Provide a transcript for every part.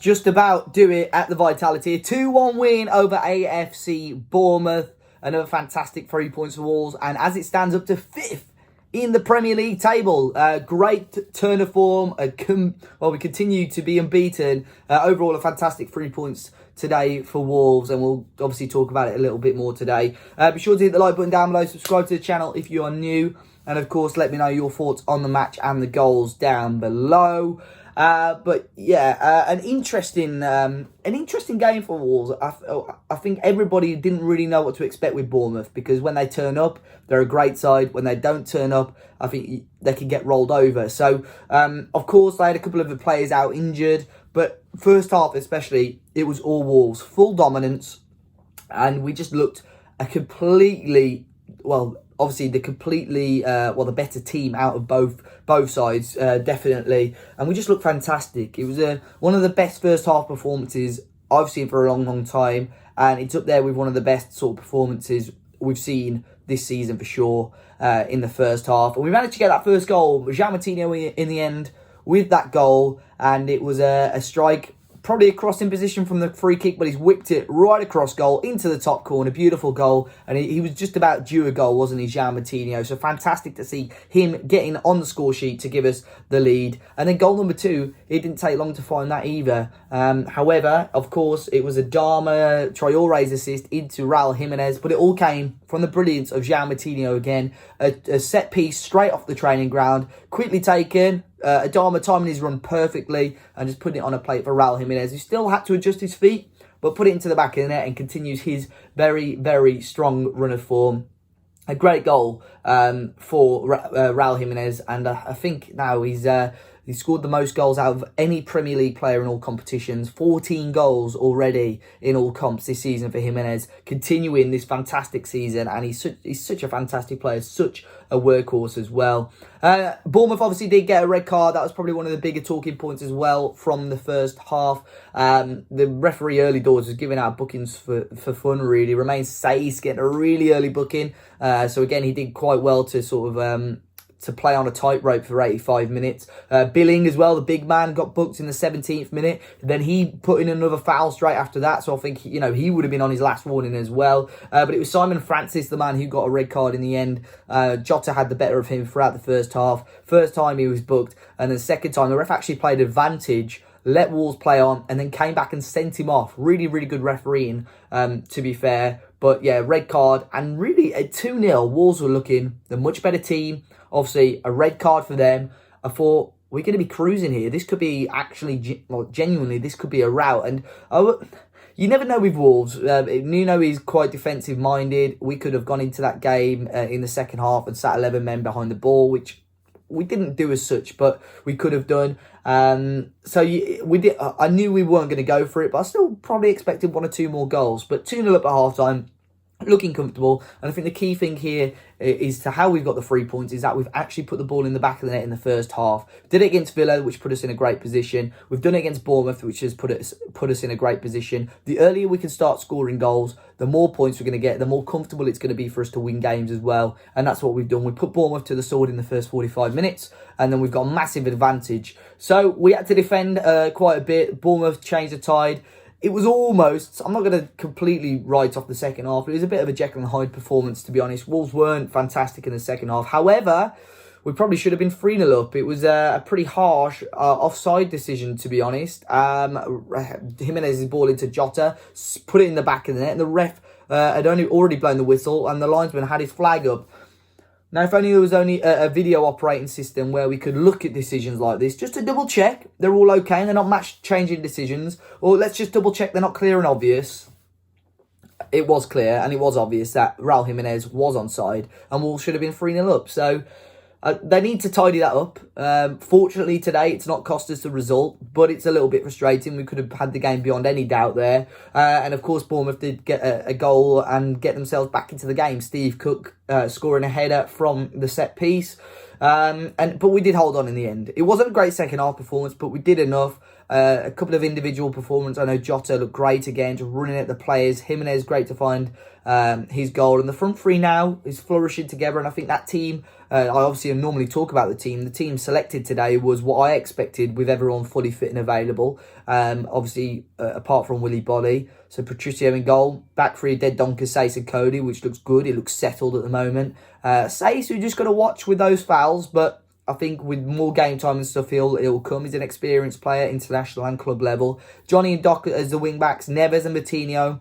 just about do it at the Vitality. A 2-1 win over AFC Bournemouth. Another fantastic 3 points for Wolves. And as it stands up to 5th in the Premier League table. Great turn of form. We continue to be unbeaten. Overall, a fantastic 3 points today for Wolves. And we'll obviously talk about it a little bit more today. Be sure to hit the like button down below. Subscribe to the channel if you are new. And of course, let me know your thoughts on the match and the goals down below. But yeah, an interesting game for Wolves. I think everybody didn't really know what to expect with Bournemouth, because when they turn up, they're a great side. When they don't turn up, I think they can get rolled over. So, of course, they had a couple of the players out injured, but first half especially, it was all Wolves, full dominance, and we just looked a completely, obviously the better team out of both sides, definitely. And we just looked fantastic. It was one of the best first half performances I've seen for a long time. And it's up there with one of the best sort of performances we've seen this season for sure, in the first half. And we managed to get that first goal. Joao Moutinho in the end with that goal. And it was a strike, probably a crossing position from the free kick, but he's whipped it right across goal into the top corner. Beautiful goal. And he was just about due a goal, wasn't he, Joao Moutinho? So fantastic to see him getting on the score sheet to give us the lead. And then goal number 2, it didn't take long to find that either. However, of course, it was a Adama Traore's assist into Raul Jimenez, but it all came from the brilliance of Joao Moutinho again. A set piece straight off the training ground, quickly taken. Adama timing his run perfectly and just putting it on a plate for Raul Jimenez, who still had to adjust his feet, but put it into the back of the net and continues his very, very strong run of form. A great goal for Raul Jimenez, and I think now he's scored the most goals out of any Premier League player in all competitions. 14 goals already in all comps this season for Jimenez, continuing this fantastic season. And he's such a fantastic player, such a workhorse as well. Bournemouth obviously did get a red card. That was probably one of the bigger talking points as well from the first half. The referee early doors was giving out bookings for fun, really. Romain Saiss getting a really early booking. So again, he did quite well to sort of to play on a tightrope for 85 minutes. Billing as well, the big man, got booked in the 17th minute. Then he put in another foul straight after that. So I think, he would have been on his last warning as well. But it was Simon Francis, the man who got a red card in the end. Jota had the better of him throughout the first half. First time he was booked. And the second time, the ref actually played advantage, let Wolves play on, and then came back and sent him off. Really, really good refereeing, to be fair. But yeah, red card. And really, at 2-0, Wolves were looking the much better team. Obviously, a red card for them. I thought, we're going to be cruising here. This could be actually, genuinely, this could be a rout. And you never know with Wolves. Nuno is quite defensive-minded. We could have gone into that game in the second half and sat 11 men behind the ball, which we didn't do as such, but we could have done. We did. I knew we weren't going to go for it, but I still probably expected 1 or 2 more goals. But 2-0 up at half-time. Looking comfortable, and I think the key thing here is to how we've got the 3 points is that we've actually put the ball in the back of the net in the first half. Did it against Villa, which put us in a great position. We've done it against Bournemouth, which has put us in a great position. The earlier we can start scoring goals, the more points we're going to get, the more comfortable it's going to be for us to win games as well. And that's what we've done. We put Bournemouth to the sword in the first 45 minutes, and then we've got a massive advantage. So we had to defend quite a bit. Bournemouth changed the tide. It was almost, I'm not going to completely write off the second half, but it was a bit of a Jekyll and Hyde performance, to be honest. Wolves weren't fantastic in the second half. However, we probably should have been 3-0 up. It was a pretty harsh offside decision, to be honest. Jimenez's ball into Jota, put it in the back of the net, and the ref had already blown the whistle, and the linesman had his flag up. Now, if only there was only a video operating system where we could look at decisions like this, just to double check they're all okay and they're not match-changing decisions, or let's just double check they're not clear and obvious. It was clear and it was obvious that Raul Jimenez was onside and Wolves should have been 3-0 up. So they need to tidy that up. Fortunately, today, it's not cost us the result, but it's a little bit frustrating. We could have had the game beyond any doubt there. And, of course, Bournemouth did get a goal and get themselves back into the game. Steve Cook scoring a header from the set piece. But we did hold on in the end. It wasn't a great second half performance, but we did enough. A couple of individual performances. I know Jota looked great again, just running at the players. Jimenez, great to find his goal. And the front three now is flourishing together. And I think that team, I obviously normally talk about the team. The team selected today was what I expected with everyone fully fit and available. Obviously, apart from Willy Bolly. So Patricio in goal. Back three, Dead Donker, Sace and Cody, which looks good. It looks settled at the moment. Sace, we just got to watch with those fouls, but I think with more game time and stuff, he'll come. He's an experienced player, international and club level. Johnny and Doc as the wing backs, Neves and Moutinho.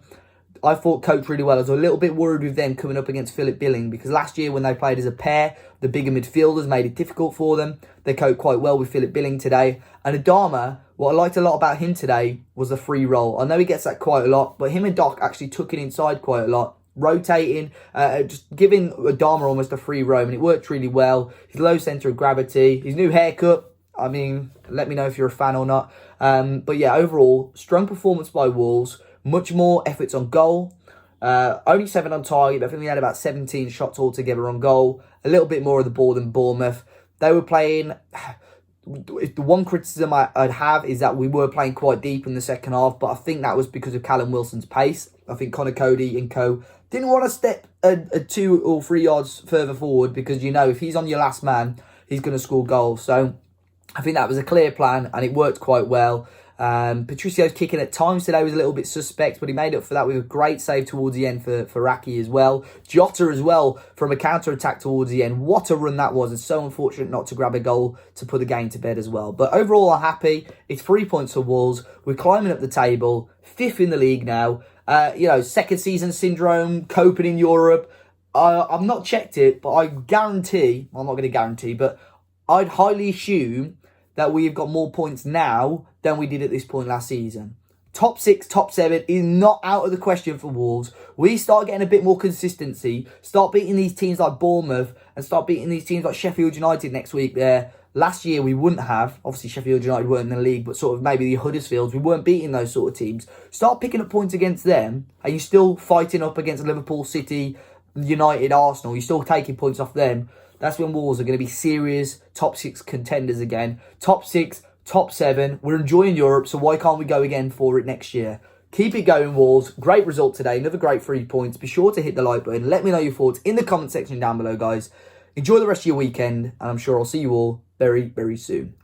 I thought coached really well. I was a little bit worried with them coming up against Philip Billing because last year when they played as a pair, the bigger midfielders made it difficult for them. They coped quite well with Philip Billing today. And Adama, what I liked a lot about him today was the free roll. I know he gets that quite a lot, but him and Doc actually took it inside quite a lot. Rotating, just giving Adama almost a free roam, and it worked really well. His low centre of gravity, his new haircut, I mean, let me know if you're a fan or not. But yeah, overall, strong performance by Wolves, much more efforts on goal. Only 7 on target, but I think we had about 17 shots altogether on goal. A little bit more of the ball than Bournemouth. They were playing... The one criticism I'd have is that we were playing quite deep in the second half, but I think that was because of Callum Wilson's pace. I think Connor Cody and co didn't want to step a 2 or 3 yards further forward because, you know, if he's on your last man, he's going to score goals. So I think that was a clear plan and it worked quite well. Patricio's kicking at times today was a little bit suspect, but he made up for that with a great save towards the end for Raki as well. Jota as well from a counter-attack towards the end. What a run that was, and so unfortunate not to grab a goal to put the game to bed as well. But overall, I'm happy. It's 3 points for Wolves. We're climbing up the table, 5th in the league now. You know, second season syndrome, coping in Europe. I've not checked it, but I guarantee, well, I'm not going to guarantee, but I'd highly assume that we've got more points now than we did at this point last season. Top 6, top 7 is not out of the question for Wolves. We start getting a bit more consistency, start beating these teams like Bournemouth, and start beating these teams like Sheffield United next week there. Last year we wouldn't have. Obviously Sheffield United weren't in the league, but sort of maybe the Huddersfields, we weren't beating those sort of teams. Start picking up points against them, and you're still fighting up against Liverpool, City, United, Arsenal. You're still taking points off them. That's when Wolves are going to be serious top 6 contenders again. Top 6, top 7. We're enjoying Europe, so why can't we go again for it next year? Keep it going, Wolves. Great result today. Another great 3 points. Be sure to hit the like button. Let me know your thoughts in the comment section down below, guys. Enjoy the rest of your weekend, and I'm sure I'll see you all very, very soon.